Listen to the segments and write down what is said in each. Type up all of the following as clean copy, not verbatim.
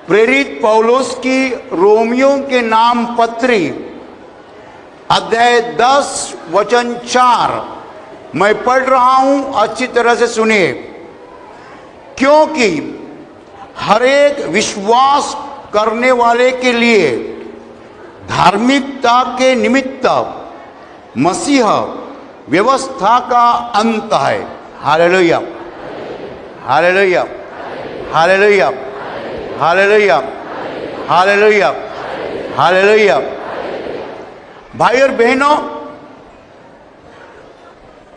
प्रेरित पौलुस की रोमियो के नाम पत्री अध्याय 10 वचन 4 मैं पढ़ रहा हूं, अच्छी तरह से सुनिए। क्योंकि हर एक विश्वास करने वाले के लिए धार्मिकता के निमित्त मसीह व्यवस्था का अंत है। Hallelujah, hallelujah, hallelujah, hallelujah, hallelujah, hallelujah. भाई और बहनों,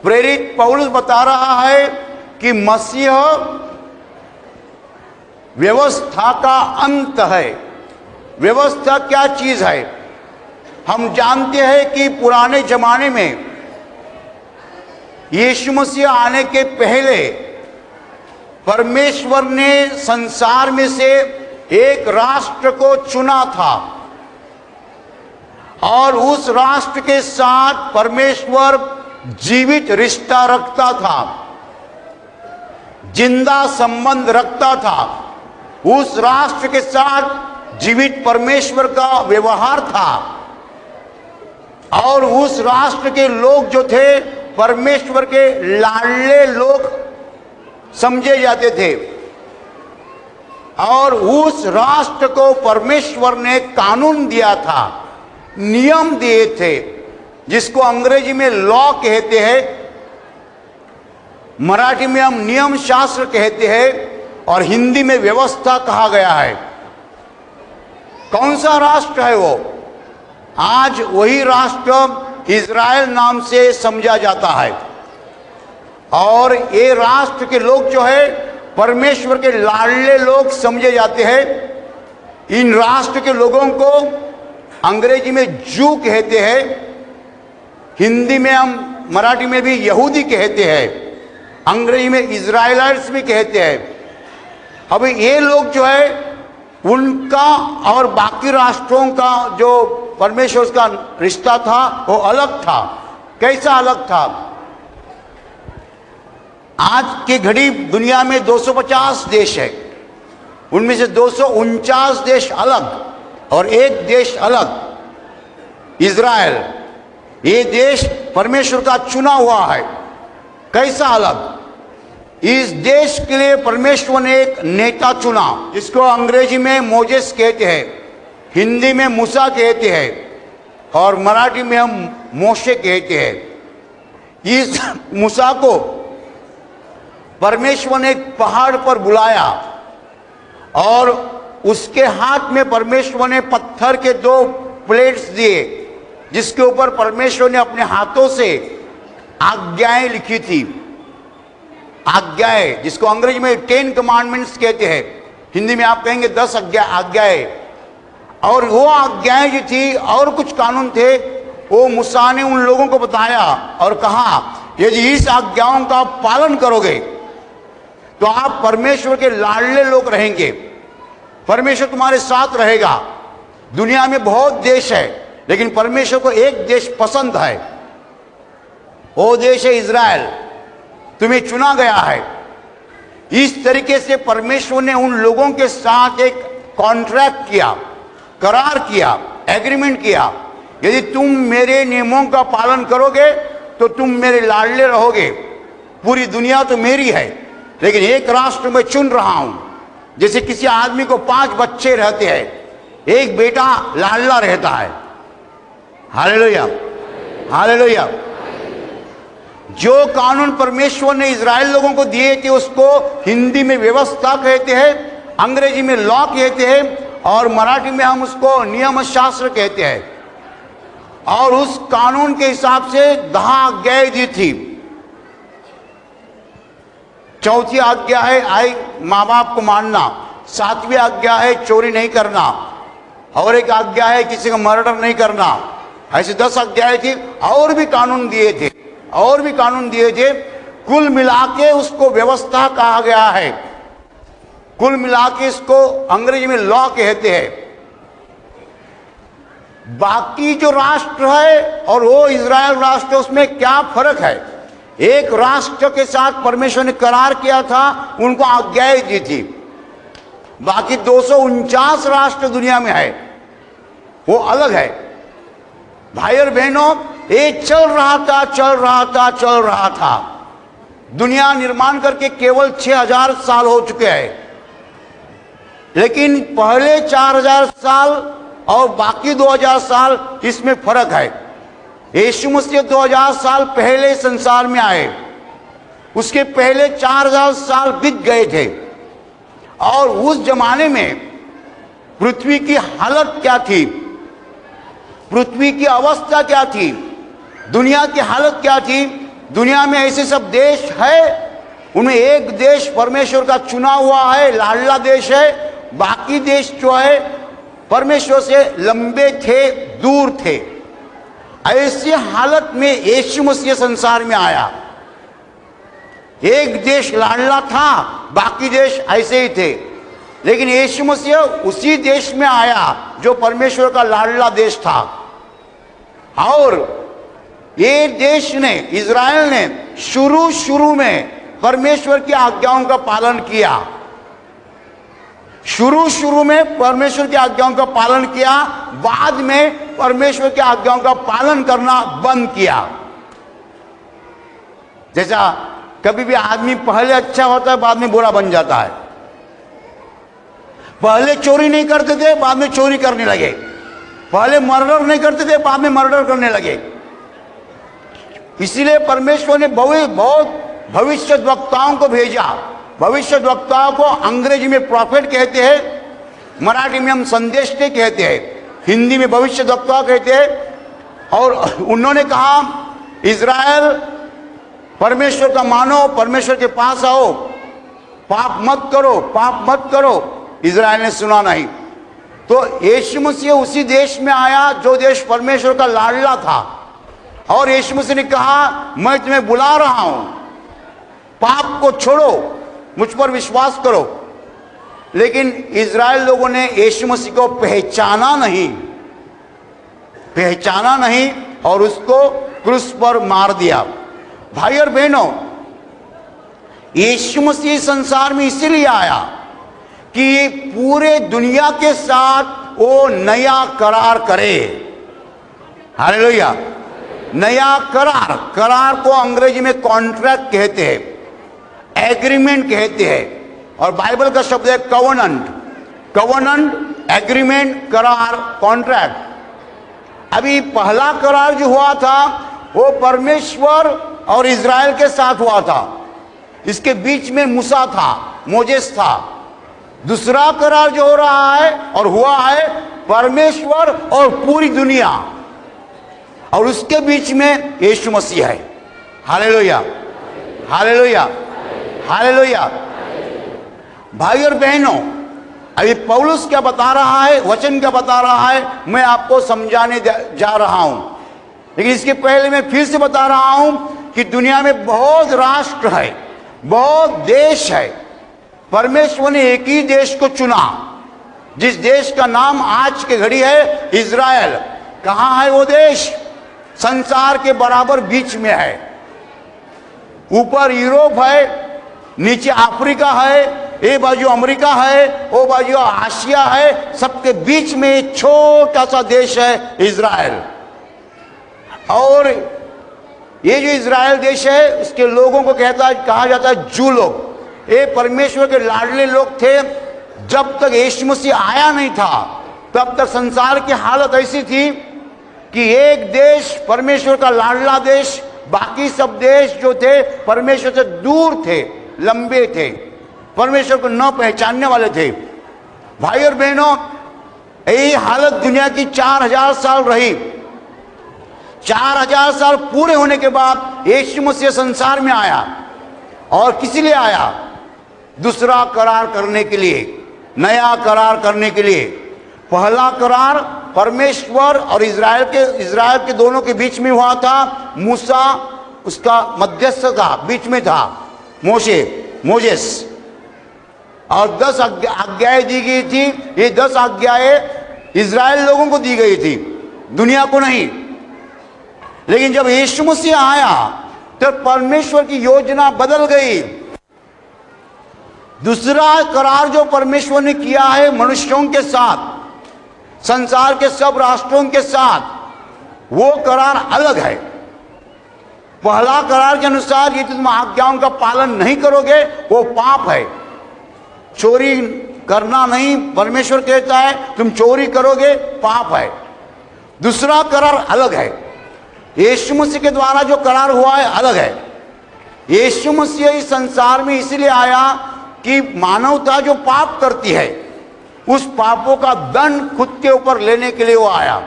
प्रेरित पौलुस बता रहा है कि मसीह व्यवस्था का अंत है। व्यवस्था क्या चीज है? हम जानते हैं कि पुराने जमाने में यीशु मसीह आने के पहले परमेश्वर ने संसार में से एक राष्ट्र को चुना था और उस राष्ट्र के साथ परमेश्वर जीवित रिश्ता रखता था, जिंदा संबंध रखता था। उस राष्ट्र के साथ जीवित परमेश्वर का व्यवहार था और उस राष्ट्र के लोग जो थे परमेश्वर के लाडले लोग समझे जाते थे। और उस राष्ट्र को परमेश्वर ने कानून दिया था, नियम दिए थे, जिसको अंग्रेजी में लॉ कहते हैं, मराठी में हम नियम शास्त्र कहते हैं और हिंदी में व्यवस्था कहा गया है। कौन सा राष्ट्र है वो? आज वही राष्ट्र इज़राइल नाम से समझा जाता है। और ये राष्ट्र के लोग जो है परमेश्वर के लाडले लोग समझे जाते हैं। इन राष्ट्र के लोगों को अंग्रेजी में जू कहते हैं, हिंदी में हम मराठी में भी यहूदी कहते हैं, अंग्रेजी में इज़राइलाइट्स भी कहते हैं। अभी ये लोग जो है उनका और बाकी राष्ट्रों का जो परमेश्वर का रिश्ता था वो अलग था। कैसा अलग था? आज की घड़ी दुनिया में 250 देश है, उनमें से 249 देश अलग और एक देश अलग, इज़राइल। ये देश परमेश्वर का चुना हुआ है। कैसा अलग? इस देश के लिए परमेश्वर ने एक नेता चुना, जिसको अंग्रेजी में मोजेस कहते हैं, हिंदी में मूसा कहते हैं और मराठी में हम मोशे कहते हैं। इस मूसा को परमेश्वर ने एक पहाड़ पर बुलाया और उसके हाथ में परमेश्वर ने पत्थर के 2 प्लेट्स दिए, जिसके ऊपर परमेश्वर ने अपने हाथों से आज्ञाएं लिखी थी। आज्ञाएं, जिसको अंग्रेजी में 10 कमांडमेंट्स कहते हैं, हिंदी में आप कहेंगे 10 आज्ञाएं। और वो आज्ञाएं जो थी और कुछ कानून थे, वो मूसा ने उन लोगों को बताया और कहा, यदि इस आज्ञाओं का पालन करोगे तो आप परमेश्वर के लाडले लोग रहेंगे, परमेश्वर तुम्हारे साथ रहेगा। दुनिया में बहुत देश है, लेकिन परमेश्वर को एक देश पसंद है, वो देश है इज़राइल। तुम्हें चुना गया है। इस तरीके से परमेश्वर ने उन लोगों के साथ एक कॉन्ट्रैक्ट किया, करार किया, एग्रीमेंट किया। यदि तुम मेरे नियमों का पालन करोगे तो तुम मेरे लाडले रहोगे। पूरी दुनिया तो मेरी है, लेकिन एक राष्ट्र में चुन रहा हूं। जैसे किसी आदमी को 5 बच्चे रहते हैं, एक बेटा लाडला रहता है। Hallelujah, hallelujah. जो कानून परमेश्वर ने इज़राइल लोगों को दिए थे उसको हिंदी में व्यवस्था कहते हैं, अंग्रेजी में लॉ कहते हैं और मराठी में हम उसको नियम शास्त्र कहते हैं। और उस कानून के हिसाब से 10 आज्ञाएं दी थी। चौथी आज्ञा है आई माँ बाप को मानना, 7वीं आज्ञा है चोरी नहीं करना, और एक आज्ञा है किसी का मर्डर नहीं करना। ऐसे 10 आज्ञाएं थी और भी कानून दिए थे, और भी कानून दिए थे। कुल मिला के उसको व्यवस्था कहा गया है। कुल मिला के इसको अंग्रेजी में लॉ कहते हैं। बाकी जो राष्ट्र है और वो इज़राइल राष्ट्र, उसमें क्या फर्क है? एक राष्ट्र के साथ परमेश्वर ने करार किया था, उनको आज्ञाएं दी थी। बाकी 249 राष्ट्र दुनिया में है, वो अलग है। भाई और बहनों, ये चल रहा था। दुनिया निर्माण करके केवल 6000 साल हो चुके हैं, लेकिन पहले 4000 साल और बाकी 2000 साल इसमें फर्क है। यीशु मसीह 2000 साल पहले संसार में आए, उसके पहले 4000 साल बीत गए थे। और उस जमाने में पृथ्वी की हालत क्या थी, पृथ्वी की अवस्था क्या थी, दुनिया की हालत क्या थी। दुनिया में ऐसे सब देश है, उनमें एक देश परमेश्वर का चुना हुआ है, लाडला देश है। बाकी देश जो है परमेश्वर से लंबे थे, दूर थे। ऐसी हालत में यीशु मसीह संसार में आया। एक देश लाडला था, बाकी देश ऐसे ही थे, लेकिन यीशु मसीह उसी देश में आया जो परमेश्वर का लाडला देश था। और ये देश ने, इज़राइल ने शुरू में परमेश्वर की आज्ञाओं का पालन किया। शुरू में परमेश्वर की आज्ञाओं का पालन किया, बाद में परमेश्वर की आज्ञाओं का पालन करना बंद किया। जैसा कभी भी आदमी पहले अच्छा होता है, बाद में बुरा बन जाता है। पहले चोरी नहीं करते थे, बाद में चोरी करने लगे। पहले मर्डर नहीं करते थे, बाद में मर्डर करने लगे। इसीलिए परमेश्वर ने बहुत भविष्यद्वक्ताओं को भेजा। भविष्यद्वक्ताओं को अंग्रेजी में प्रॉफिट कहते हैं, मराठी में हम संदेष्टे कहते हैं, हिंदी में भविष्यद्वक्ता कहते हैं। और उन्होंने कहा, इज़राइल परमेश्वर का मानो, परमेश्वर के पास आओ, पाप मत करो। इज़राइल ने सुना नहीं। तो यीशु मसीह उसी देश में आया जो देश परमेश्वर का लाडला था। और यीशु मसीह ने कहा, मैं तुम्हें बुला रहा हूं, पाप को छोड़ो, मुझ पर विश्वास करो। लेकिन इज़राइल लोगों ने यीशु मसीह को पहचाना नहीं और उसको क्रूस पर मार दिया। भाई और बहनों, यीशु मसीह संसार में इसीलिए आया कि पूरे दुनिया के साथ वो नया करार करे। हालेलुया। नया करार को अंग्रेजी में कॉन्ट्रैक्ट कहते हैं, एग्रीमेंट कहते हैं। और बाइबल का शब्द है कवनंट, एग्रीमेंट, करार, कॉन्ट्रैक्ट। अभी पहला करार जो हुआ था वो परमेश्वर और इज़राइल के साथ हुआ था। इसके बीच में मूसा था, मोजेस था। दूसरा करार जो हो रहा है और हुआ है परमेश्वर और पूरी दुनिया, और उसके बीच में यीशु मसीह है। Hallelujah, hallelujah, hallelujah. भाई और बहनों, अभी पौलुस क्या बता रहा है, वचन क्या बता रहा है, मैं आपको समझाने जा रहा हूं। लेकिन इसके पहले मैं फिर से बता रहा हूं कि दुनिया में बहुत राष्ट्र है, बहुत देश है। परमेश्वर ने एक ही देश को चुना, जिस देश का नाम आज के घड़ी है इज़राइल। कहाँ है वो देश? संसार के बराबर बीच में है। ऊपर यूरोप है, नीचे अफ्रीका है, ये बाजू अमेरिका है, वो बाजू आसिया है, सबके बीच में एक छोटा सा देश है इज़राइल। और ये जो इज़राइल देश है, उसके लोगों को कहा जाता है जू लोग। ये परमेश्वर के लाडले लोग थे। जब तक यीशु मसीह आया नहीं था, तब तक संसार की हालत ऐसी थी कि एक देश परमेश्वर का लाडला देश, बाकी सब देश जो थे परमेश्वर से दूर थे, लंबे थे, परमेश्वर को न पहचानने वाले थे। भाई और बहनों, यही हालत दुनिया की 4000 साल रही। 4000 साल पूरे होने के बाद यीशु मसीह संसार में आया। और किस लिए आया? दूसरा करार करने के लिए, नया करार करने के लिए। पहला करार परमेश्वर और इज़राइल के दोनों के बीच में हुआ था। मूसा उसका मध्यस्थ था, बीच में था मोजेस। और 10 आज्ञाएं दी गई थी। ये 10 आज्ञाएं इज़राइल लोगों को दी गई थी, दुनिया को नहीं। लेकिन जब यीशु मसीह आया तो परमेश्वर की योजना बदल गई। दूसरा करार जो परमेश्वर ने किया है मनुष्यों के साथ, संसार के सब राष्ट्रों के साथ, वो करार अलग है। पहला करार के अनुसार यदि तुम आज्ञाओं का पालन नहीं करोगे वो पाप है। चोरी करना नहीं, परमेश्वर कहता है तुम चोरी करोगे पाप है। दूसरा करार अलग है। यीशु मसीह के द्वारा जो करार हुआ है अलग है। यीशु मसीह इस संसार में इसलिए आया कि मानवता जो पाप करती है उस पापों का दंड खुद के ऊपर लेने के लिए वो आया।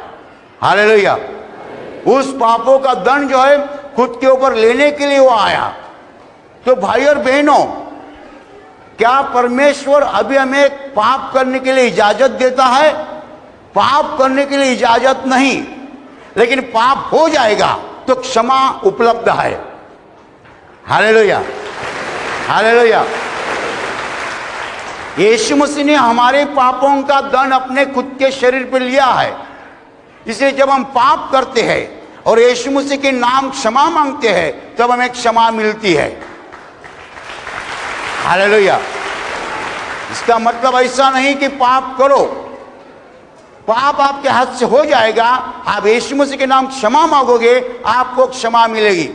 हालेलुया। उस पापों का दंड जो है खुद के ऊपर लेने के लिए वो आया। तो भाई और बहनों, क्या परमेश्वर अभी हमें पाप करने के लिए इजाजत देता है? पाप करने के लिए इजाजत नहीं, लेकिन पाप हो जाएगा तो क्षमा उपलब्ध है। Hallelujah, hallelujah. यीशु मसीह ने हमारे पापों का दंड अपने खुद के शरीर पर लिया है। इसलिए जब हम पाप करते हैं और यीशु मसीह के नाम क्षमा मांगते हैं तब हमें क्षमा मिलती है। हालेलुया। इसका मतलब ऐसा नहीं कि पाप करो, पाप आपके हाथ से हो जाएगा, आप यीशु मसीह के नाम क्षमा मांगोगे आपको क्षमा मिलेगी।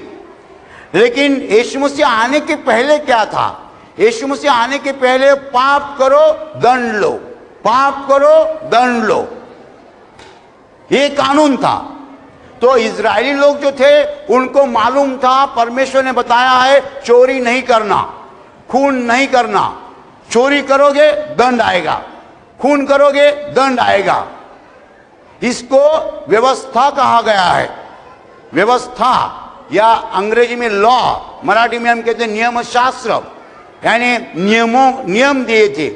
लेकिन यीशु मसीह आने के पहले क्या था? यीशु मसीह आने के पहले पाप करो दंड लो, पाप करो दंड लो, ये कानून था। तो इजरायली लोग जो थे उनको मालूम था, परमेश्वर ने बताया है चोरी नहीं करना, खून नहीं करना। चोरी करोगे दंड आएगा, खून करोगे दंड आएगा। इसको व्यवस्था कहा गया है। व्यवस्था या अंग्रेजी में लॉ, मराठी में हम कहते हैं नियम शास्त्र, यानी नियम दिए थे।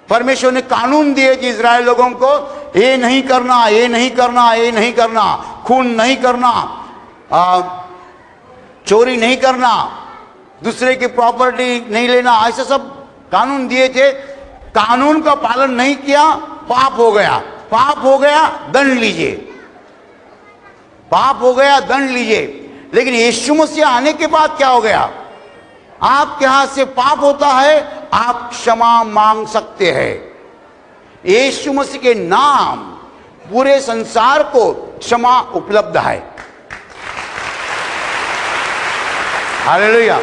परमेश्वर ने कानून दिए थे इजराइल लोगों को, ये नहीं करना, ये नहीं करना, ये नहीं करना, खून नहीं करना, चोरी नहीं करना, दूसरे की प्रॉपर्टी नहीं लेना, ऐसे सब कानून दिए थे। कानून का पालन नहीं किया, पाप हो गया। पाप हो गया दंड लीजिए, पाप हो गया दंड लीजिए। लेकिन यीशु मसीह आने के बाद क्या हो गया? आपके हाथ से पाप होता है, आप क्षमा मांग सकते हैं। यीशु मसीह के नाम पूरे संसार को क्षमा उपलब्ध है। हालेलुया।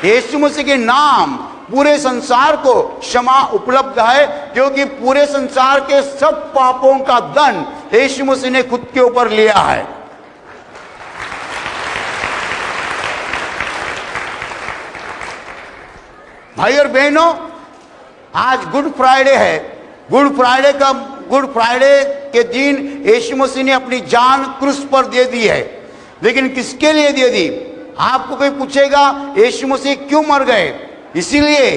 यीशु मसीह के नाम पूरे संसार को क्षमा उपलब्ध है, क्योंकि पूरे संसार के सब पापों का दंड यीशु मसीह ने खुद के ऊपर लिया है। भाई और बहनों, आज गुड फ्राइडे है। गुड फ्राइडे के दिन यीशु मसीह ने अपनी जान क्रूस पर दे दी है। लेकिन किसके लिए दे दी? आपको कोई पूछेगा यीशु मसीह क्यों मर गए? इसीलिए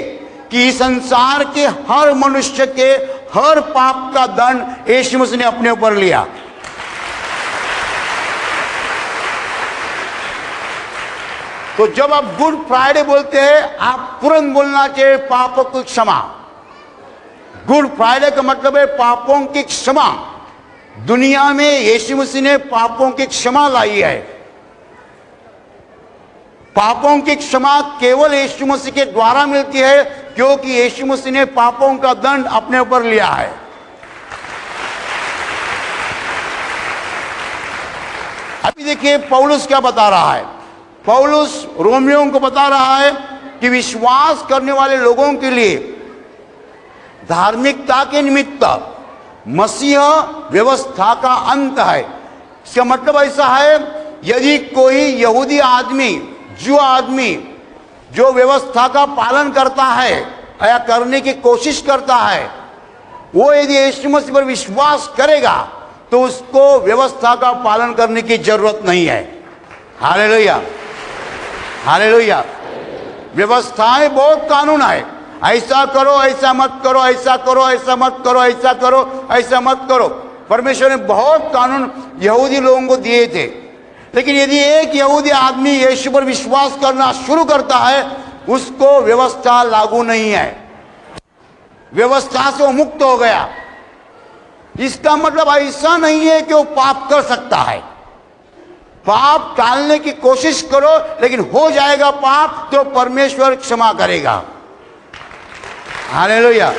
कि संसार के हर मनुष्य के हर पाप का दंड यीशु मसीह ने अपने ऊपर लिया। तो जब आप गुड फ्राइडे बोलते हैं, आप तुरंत बोलना चाहिए पापों की क्षमा। गुड फ्राइडे का मतलब है पापों की क्षमा। दुनिया में यीशु मसीह ने पापों की क्षमा लाई है। पापों की क्षमा केवल यीशु मसीह के द्वारा मिलती है, क्योंकि यीशु मसीह ने पापों का दंड अपने ऊपर लिया है। अभी देखिए पौलुस क्या बता रहा है। पौलुस रोमियों को बता रहा है कि विश्वास करने वाले लोगों के लिए धार्मिकता के निमित्त मसीह व्यवस्था का अंत है। इसका मतलब ऐसा है, यदि कोई यहूदी आदमी, जो आदमी जो व्यवस्था का पालन करता है या करने की कोशिश करता है, वो यदि यीशु मसीह पर विश्वास करेगा तो उसको व्यवस्था का पालन करने की जरूरत नहीं है। Hallelujah, hallelujah. व्यवस्थाएं बहुत कानून है, ऐसा करो, ऐसा मत करो, ऐसा करो, ऐसा मत करो, ऐसा करो, ऐसा मत करो। परमेश्वर ने बहुत कानून यहूदी लोगों को दिए थे। लेकिन यदि एक यहूदी आदमी यीशु पर विश्वास करना शुरू करता है, उसको व्यवस्था लागू नहीं है, व्यवस्था से वो मुक्त हो गया। इसका मतलब ऐसा नहीं है कि वो पाप कर सकता है। पाप टालने की कोशिश करो, लेकिन हो जाएगा पाप तो परमेश्वर क्षमा करेगा। हालेलुया।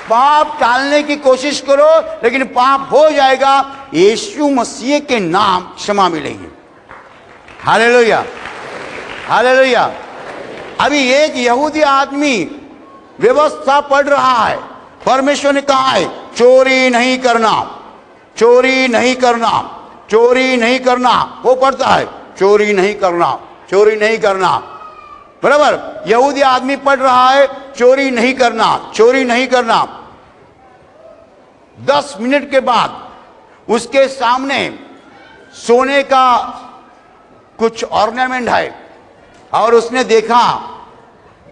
पाप टालने की कोशिश करो, लेकिन पाप हो जाएगा, यीशु मसीह के नाम क्षमा मिलेगी। Hallelujah, hallelujah. अभी एक यहूदी आदमी व्यवस्था पढ़ रहा है, परमेश्वर ने कहा है चोरी नहीं करना, चोरी नहीं करना, चोरी नहीं करना। वो पढ़ता है चोरी नहीं करना, चोरी नहीं करना, बराबर। यहूदी आदमी पढ़ रहा है चोरी नहीं करना, चोरी नहीं करना। 10 मिनट के बाद उसके सामने सोने का कुछ ऑर्नामेंट है, और उसने देखा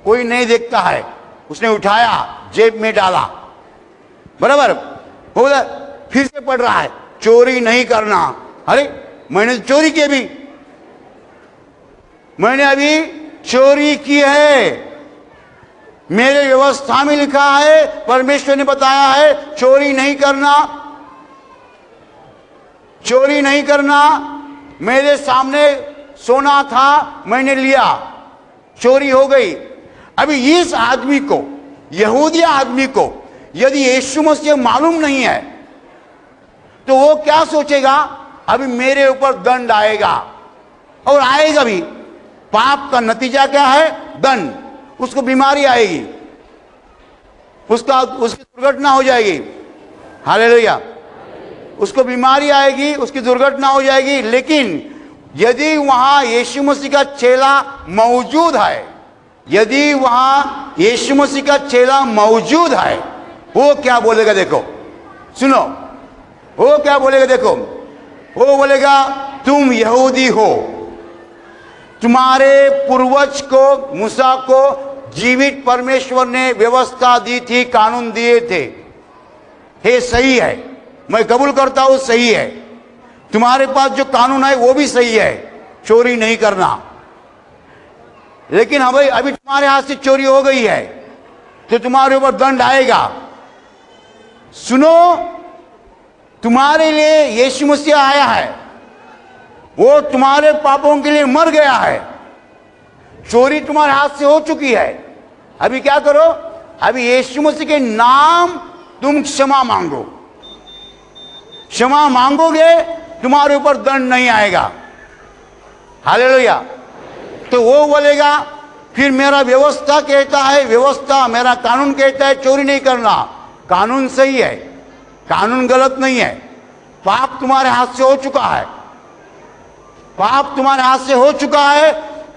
कोई नहीं देखता है, उसने उठाया, जेब में डाला, बराबर। बोला फिर से पढ़ रहा है चोरी नहीं करना। अरे मैंने चोरी की, अभी मैंने अभी चोरी की है, मेरे व्यवस्था में लिखा है, परमेश्वर ने बताया है चोरी नहीं करना, चोरी नहीं करना। मेरे सामने सोना था, मैंने लिया, चोरी हो गई। अभी इस आदमी को, यहूदी आदमी को, यदि यीशु मसीह मालूम नहीं है तो वो क्या सोचेगा, अभी मेरे ऊपर दंड आएगा, और आएगा भी। पाप का नतीजा क्या है? दंड। उसको बीमारी आएगी, उसकी दुर्घटना हो जाएगी। हालेलुया। उसको बीमारी आएगी, उसकी दुर्घटना हो जाएगी। लेकिन यदि वहां यीशु मसीह का चेला मौजूद है, यदि वहां यीशु मसीह का चेला मौजूद है, वो क्या बोलेगा? देखो, सुनो, वो क्या बोलेगा? देखो, वो बोलेगा तुम यहूदी हो, तुम्हारे पूर्वज को, मूसा को जीवित परमेश्वर ने व्यवस्था दी थी, कानून दिए थे, हे सही है, मैं कबूल करता हूं, सही है। तुम्हारे पास जो कानून है वो भी सही है, चोरी नहीं करना। लेकिन अभी तुम्हारे हाथ से चोरी हो गई है तो तुम्हारे ऊपर दंड आएगा। सुनो, तुम्हारे लिए यीशु मसीह आया है, वो तुम्हारे पापों के लिए मर गया है, चोरी तुम्हारे हाथ से हो चुकी है। अभी क्या करो? अभी यीशु मसीह के नाम तुम क्षमा मांगो, क्षमा मांगोगे, तुम्हारे ऊपर दंड नहीं आएगा। हालेलुया। तो वो बोलेगा फिर मेरा व्यवस्था कहता है, व्यवस्था मेरा कानून कहता है चोरी नहीं करना, कानून सही है, कानून गलत नहीं है। पाप तुम्हारे हाथ से हो चुका है, पाप तुम्हारे हाथ से हो चुका है,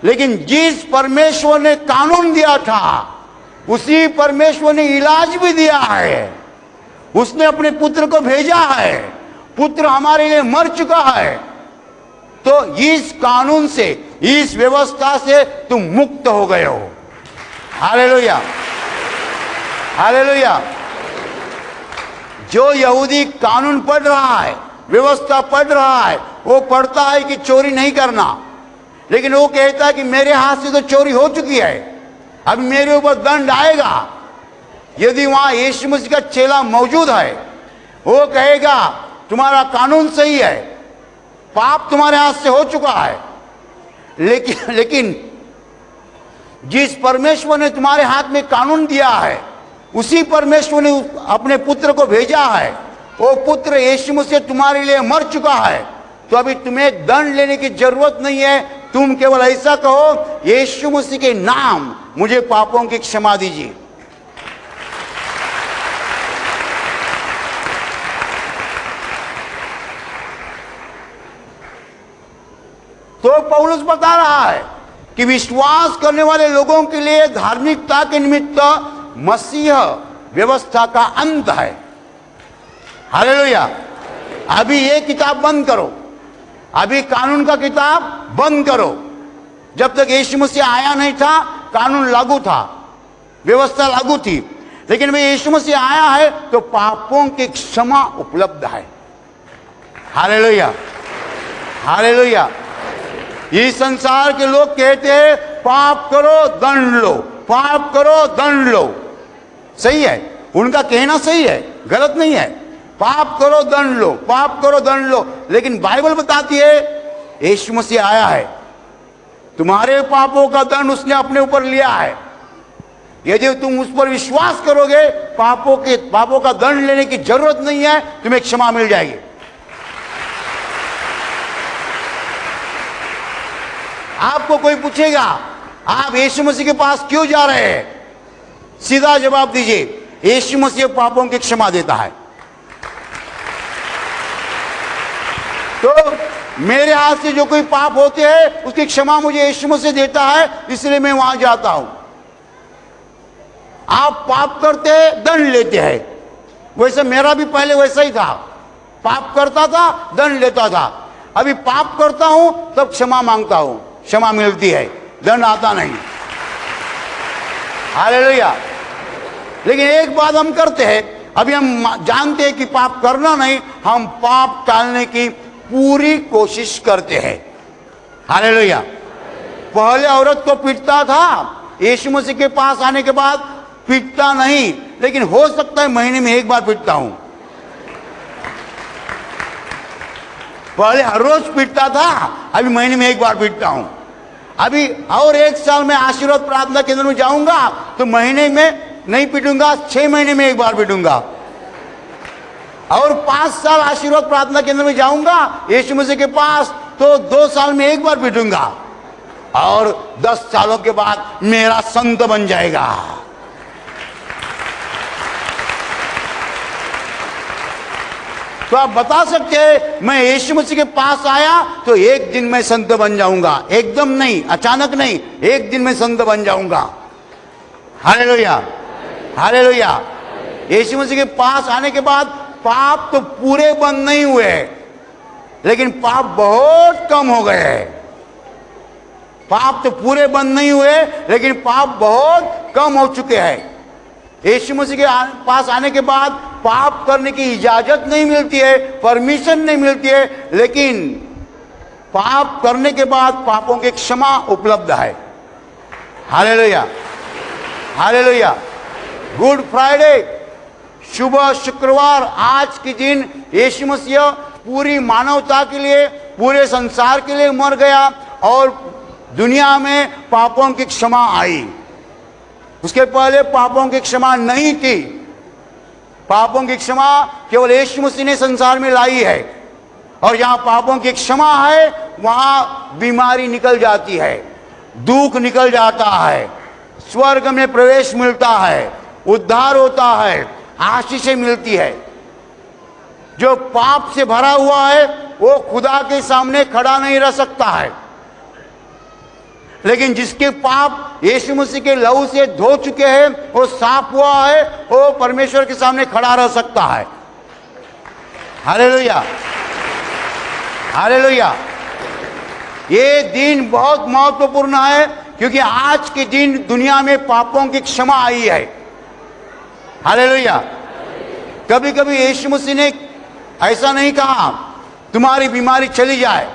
लेकिन जिस परमेश्वर ने कानून दिया था उसी परमेश्वर ने इलाज भी दिया है। उसने अपने पुत्र को भेजा है, पुत्र हमारे लिए मर चुका है। तो इस कानून से, इस व्यवस्था से तुम मुक्त हो गए हो। Hallelujah, hallelujah. जो यहूदी कानून पढ़ रहा है, व्यवस्था पढ़ रहा है, वो पढ़ता है कि चोरी नहीं करना, लेकिन वो कहता है कि मेरे हाथ से तो चोरी हो चुकी है, अब मेरे ऊपर दंड आएगा। यदि वहां यीशु मसीह का चेला मौजूद है, वो कहेगा तुम्हारा कानून सही है, पाप तुम्हारे हाथ से हो चुका है, लेकिन जिस परमेश्वर ने तुम्हारे हाथ में कानून दिया है, उसी परमेश्वर ने अपने पुत्र को भेजा है। वो पुत्र यीशु मसीह तुम्हारे लिए मर चुका है, तो अभी तुम्हें दंड लेने की जरूरत नहीं है। तुम केवल ऐसा कहो, यीशु मसीह के नाम मुझे पापों की क्षमा दीजिए। तो पौलुस बता रहा है कि विश्वास करने वाले लोगों के लिए धार्मिकता के निमित्त मसीह व्यवस्था का अंत है। हालेलुया। अभी ये किताब बंद करो, अभी कानून का किताब बंद करो। जब तक यीशु मसीह आया नहीं था, कानून लागू था, व्यवस्था लागू थी, लेकिन वे यीशु मसीह आया है तो पापों की क्षमा उपलब्ध है। Hallelujah, hallelujah. इस संसार के लोग कहते हैं पाप करो दंड लो, पाप करो दंड लो। सही है, उनका कहना सही है, गलत नहीं है। पाप करो दंड लो, पाप करो दंड लो, लेकिन बाइबल बताती है यीशु मसीह आया है, तुम्हारे पापों का दंड उसने अपने ऊपर लिया है, यदि तुम उस पर विश्वास करोगे, पापों का दंड लेने की जरूरत नहीं है, तुम्हें क्षमा मिल जाएगी। आपको कोई पूछेगा आप यीशु मसीह के पास क्यों जा रहे हैं, सीधा जवाब दीजिए, यीशु मसीह पापों की क्षमा देता है। तो मेरे हाथ से जो कोई पाप होते हैं उसकी क्षमा मुझे यीशु मसीह देता है, इसलिए मैं वहां जाता हूं। आप पाप करते हैं, दंड लेते हैं, वैसे मेरा भी पहले वैसा ही था, पाप करता था, दंड लेता था। अभी पाप करता हूं तब क्षमा मांगता हूं, क्षमा मिलती है, दंड आता नहीं। हालेलुया। लेकिन एक बात हम करते हैं, अभी हम जानते हैं कि पाप करना नहीं, हम पाप टालने की पूरी कोशिश करते हैं। हालेलुया। पहले औरत को पीटता था, यीशु मसीह के पास आने के बाद पीटता नहीं, लेकिन हो सकता है महीने में एक बार पीटता हूं। पहले हर रोज पीटता था, अभी महीने में एक बार पीटता हूं। अभी और 1 साल में आशीर्वाद प्रार्थना केंद्र में जाऊंगा तो महीने में नहीं पीटूंगा, 6 महीने में एक बार पीटूंगा। और 5 साल आशीर्वाद प्रार्थना केंद्र में जाऊंगा यीशु मसीह के पास तो 2 साल में एक बार पीटूंगा। और 10 सालों के बाद मेरा संत बन जाएगा। तो आप बता सकते हैं मैं यीशु मसीह के पास आया तो एक दिन में संत बन जाऊंगा, एकदम नहीं, अचानक नहीं, एक दिन में संत बन जाऊंगा। Hallelujah, hallelujah. यीशु मसीह के पास आने के बाद पाप तो पूरे बंद नहीं हुए, लेकिन पाप बहुत कम हो गए हैं। पाप तो पूरे बंद नहीं हुए, लेकिन पाप बहुत कम हो चुके हैं। यीशु मसीह के पास आने के बाद पाप करने की इजाजत नहीं मिलती है, परमिशन नहीं मिलती है, लेकिन पाप करने के बाद पापों की क्षमा उपलब्ध है। Hallelujah, hallelujah. गुड फ्राइडे, शुभ शुक्रवार, आज के दिन यीशु मसीह पूरी मानवता के लिए, पूरे संसार के लिए मर गया और दुनिया में पापों की क्षमा आई। उसके पहले पापों की क्षमा नहीं थी। पापों की क्षमा केवल यीशु मसीह ने संसार में लाई है, और जहां पापों की क्षमा है वहां बीमारी निकल जाती है, दुख निकल जाता है, स्वर्ग में प्रवेश मिलता है, उद्धार होता है, आशीषें मिलती है। जो पाप से भरा हुआ है वो खुदा के सामने खड़ा नहीं रह सकता है, लेकिन जिसके पाप यीशु मसीह के लहू से धो चुके हैं, वो साफ हुआ है, वो परमेश्वर के सामने खड़ा रह सकता है। Hallelujah, hallelujah. ये दिन बहुत महत्वपूर्ण है, क्योंकि आज के दिन दुनिया में पापों की क्षमा आई है। हालेलुया। कभी कभी यीशु मसीह ने ऐसा नहीं कहा तुम्हारी बीमारी चली जाए,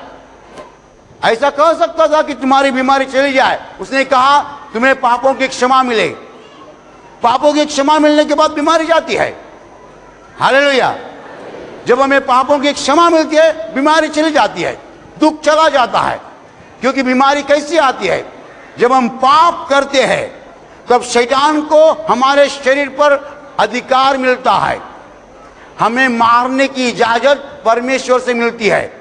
ऐसा कह सकता था कि तुम्हारी बीमारी चली जाए। उसने कहा तुम्हें पापों की क्षमा मिले। पापों की क्षमा मिलने के बाद बीमारी जाती है। हालेलुया। जब हमें पापों की क्षमा मिलती है बीमारी चली जाती है, दुख चला जाता है। क्योंकि बीमारी कैसी आती है, जब हम पाप करते हैं तब शैतान को हमारे शरीर पर अधिकार मिलता है, हमें मारने की इजाजत परमेश्वर से मिलती है।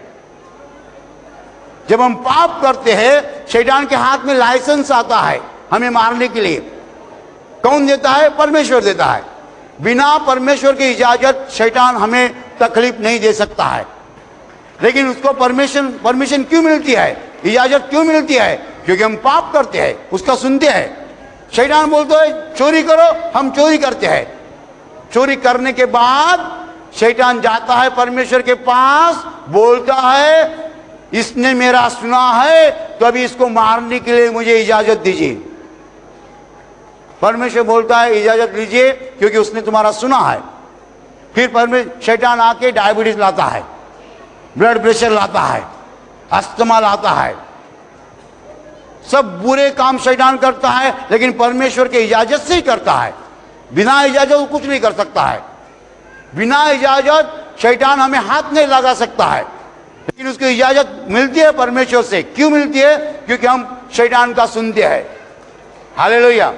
जब हम पाप करते हैं शैतान के हाथ में लाइसेंस आता है हमें मारने के लिए। कौन देता है? परमेश्वर देता है। बिना परमेश्वर की इजाजत शैतान हमें तकलीफ नहीं दे सकता है। लेकिन उसको परमिशन क्यों मिलती है, इजाजत क्यों मिलती है? क्योंकि हम पाप करते हैं, उसका सुनते हैं। शैतान बोलता है चोरी करो, हम चोरी करते हैं। चोरी करने के बाद शैतान जाता है परमेश्वर के पास, बोलता है इसने मेरा सुना है तो अभी इसको मारने के लिए मुझे इजाजत दीजिए। परमेश्वर बोलता है इजाजत लीजिए क्योंकि उसने तुम्हारा सुना है। फिर परमेश्वर शैतान आके डायबिटीज लाता है, ब्लड प्रेशर लाता है, अस्थमा लाता है। सब बुरे काम शैतान करता है, लेकिन परमेश्वर के इजाजत से ही करता है। बिना इजाजत वो कुछ नहीं कर सकता है। बिना इजाजत शैतान हमें हाथ नहीं लगा सकता है, लेकिन उसकी इजाजत मिलती है परमेश्वर से। क्यों मिलती है? क्योंकि हम शैतान का सुनते हैं। हालेलुया।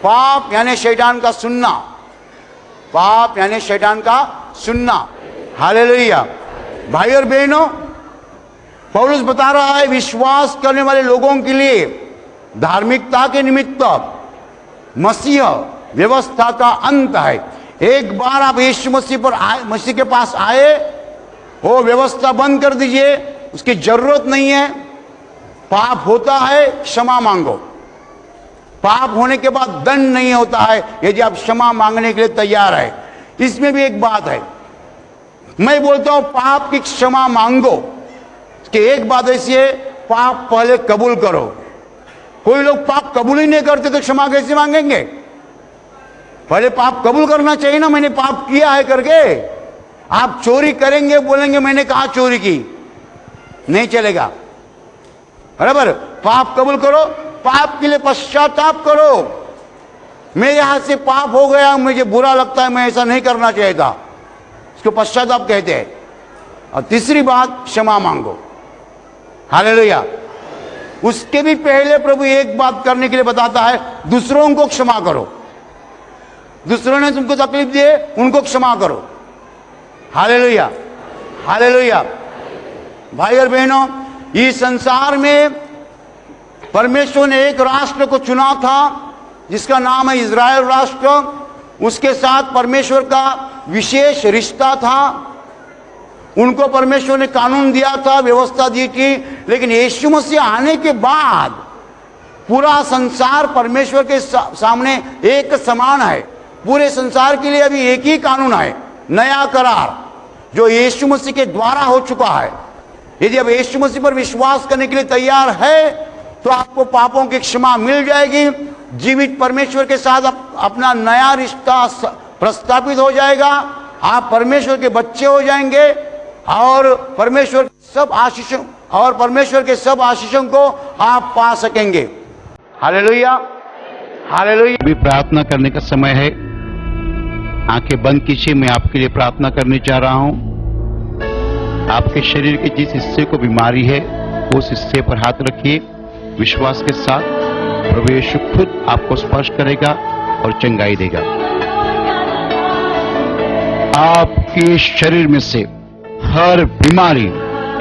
पाप यानी शैतान का सुनना, पाप यानी शैतान का सुनना। हालेलुया। भाई और बहनों, पौलुस बता रहा है विश्वास करने वाले लोगों के लिए धार्मिकता के निमित्त मसीह व्यवस्था का अंत है। एक बार आप यीशु मसीह पर आए, मसीह के पास आए, वो व्यवस्था बंद कर दीजिए, उसकी जरूरत नहीं है। पाप होता है, क्षमा मांगो। पाप होने के बाद दंड नहीं होता है यदि आप क्षमा मांगने के लिए तैयार है। इसमें भी एक बात है, मैं बोलता हूं पाप की क्षमा मांगो कि एक बात ऐसी है, पाप पहले कबूल करो। कोई लोग पाप कबूल ही नहीं करते तो क्षमा कैसे मांगेंगे? पहले पाप कबूल करना चाहिए ना, मैंने पाप किया है करके। आप चोरी करेंगे, बोलेंगे मैंने कहा चोरी की, नहीं चलेगा, बराबर। पाप कबूल करो, पाप के लिए पश्चाताप करो। मेरे हाथ से पाप हो गया, मुझे बुरा लगता है, मैं ऐसा नहीं करना चाहिए था, इसको पश्चाताप कहते हैं। और तीसरी बात, क्षमा मांगो। हालेलुया। उसके भी पहले प्रभु एक बात करने के लिए बताता है, दूसरों को क्षमा करो। दूसरों ने तुमको तकलीफ दिए, उनको क्षमा करो। Hallelujah, hallelujah. भाई और बहनों, इस संसार में परमेश्वर ने एक राष्ट्र को चुना था जिसका नाम है इज़राइल राष्ट्र। उसके साथ परमेश्वर का विशेष रिश्ता था। उनको परमेश्वर ने कानून दिया था, व्यवस्था दी थी। लेकिन यीशु मसीह आने के बाद पूरा संसार परमेश्वर के सामने एक समान है। पूरे संसार के लिए अभी एक ही कानून है, नया करार, जो यीशु मसीह के द्वारा हो चुका है। यदि अब यीशु मसीह पर विश्वास करने के लिए तैयार है तो आपको पापों की क्षमा मिल जाएगी। जीवित परमेश्वर के साथ अपना नया रिश्ता प्रस्थापित हो जाएगा। आप परमेश्वर के बच्चे हो जाएंगे और परमेश्वर के सब आशीषों को आप पा सकेंगे। Hallelujah, hallelujah. अभी प्रार्थना करने का समय है। आंखें बंद कीजिए, मैं आपके लिए प्रार्थना करने जा रहा हूं। आपके शरीर के जिस हिस्से को बीमारी है उस हिस्से पर हाथ रखिए विश्वास के साथ। प्रभु यीशु खुद आपको स्पर्श करेगा और चंगाई देगा। आपके शरीर में से हर बीमारी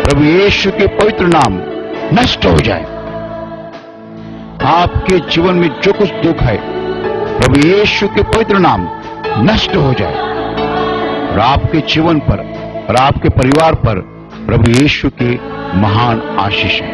प्रभु यीशु के पवित्र नाम नष्ट हो जाए। आपके जीवन में जो कुछ दुख है प्रभु यीशु के पवित्र नाम नष्ट हो जाए और आपके जीवन पर और आपके परिवार पर प्रभु यीशु के महान आशीष है।